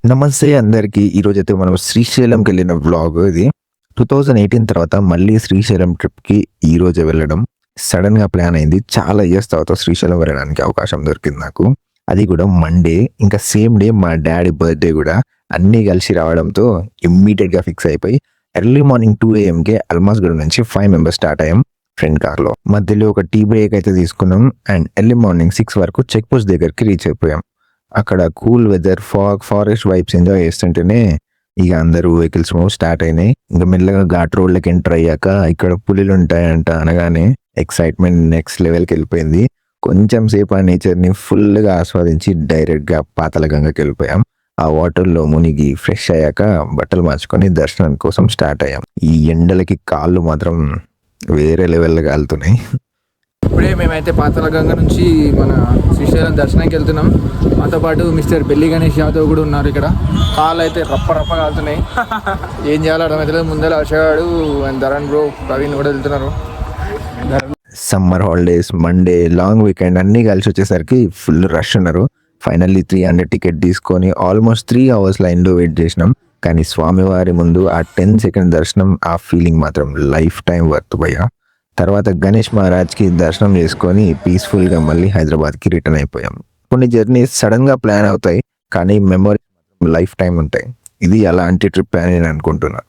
నమస్తే అందరికి. ఈరోజైతే మనం శ్రీశైలంకి వెళ్ళిన వ్లాగ్ ఇది. 2018 తర్వాత మళ్ళీ శ్రీశైలం ట్రిప్‌కి ఈ రోజే వెళ్ళడం సడన్‌గా ప్లాన్ అయింది. చాలా ఇయర్స్ తర్వాత శ్రీశైలం వెళ్ళడానికి అవకాశం దొరికింది నాకు. అది కూడా మండే. ఇంకా సేమ్ డే మా డ్యాడీ బర్త్‌డే కూడా. అన్నీ కలిసి రావడంతో ఇమ్మీడియేట్‌గా ఫిక్స్ అయిపోయి ఎర్లీ మార్నింగ్ 2 ఏఎంకే అల్మాస్గూడ నుంచి 5 మెంబర్స్ స్టార్ట్ అయ్యాం ఫ్రెండ్ కార్‌లో. మధ్యలో ఒక టీ బ్రేక్ అయితే తీసుకున్నాం అండ్ ఎర్లీ మార్నింగ్ 6 వరకు చెక్ పోస్ట్ దగ్గరికి రీచ్ అయిపోయాం. అక్కడ cool weather, forest vibes enjoy చేస్తుంటేనే ఇక అందరూ వెహికల్స్ మూవ్ స్టార్ట్ అయినాయి. ఇంకా మెల్లగా ఘాట్ రోడ్లకి ఎంటర్ అయ్యాక ఇక్కడ పులులు ఉంటాయంట అనగానే ఎక్సైట్మెంట్ నెక్స్ట్ లెవెల్కి వెళ్ళిపోయింది. కొంచెం సేపు ఆ నేచర్ని ఫుల్గా ఆస్వాదించి డైరెక్ట్గా పాతాళగంగకి వెళ్ళిపోయాం. ఆ వాటర్లో మునిగి ఫ్రెష్ అయ్యాక బట్టలు మార్చుకొని దర్శనం కోసం స్టార్ట్ అయ్యాం. ఈ ఎండలకి కాళ్ళు మాత్రం వేరే లెవెల్లో కాలుతున్నాయి. ఇప్పుడే మేమైతే పాతాళగంగ నుంచి మన శ్రీశైలం దర్శనానికి వెళ్తున్నాం. మాతో పాటు మిస్టర్ బెల్లి గణేష్ యాదవ్ కూడా ఉన్నారు. ఇక్కడ కాళ్ళు అయితే రప్ప కాలుతున్నాయి. ఏం చేయాలో అర్థమవుతలేదు. ముందర అశగాడు అండ్ ధరణ్ బ్రో, ప్రవీణ్ కూడా వెళ్తున్నారు. Summer holidays, Monday, long weekend అన్నీ కలిసి వచ్చేసరికి ఫుల్ రష్ ఉన్నారు. ఫైనల్లీ 300 టికెట్ తీసుకొని ఆల్మోస్ట్ 3 అవర్స్ లైన్లో వెయిట్ చేసినాం. కానీ స్వామివారి ముందు ఆ 10 సెకండ్ దర్శనం, ఆ ఫీలింగ్ మాత్రం లైఫ్ టైం వర్త్ భయ్యా. తర్వాత గణేష్ మహారాజ్కి దర్శనం చేసుకొని పీస్ఫుల్గా మళ్ళీ హైదరాబాద్కి రిటర్న్ అయిపోయాం. కొన్ని జర్నీస్ సడన్గా ప్లాన్ అవుతాయి కానీ మెమరీ లైఫ్ టైం ఉంటాయి. ఇది అలాంటి ట్రిప్ అని నేను అనుకుంటున్నాను.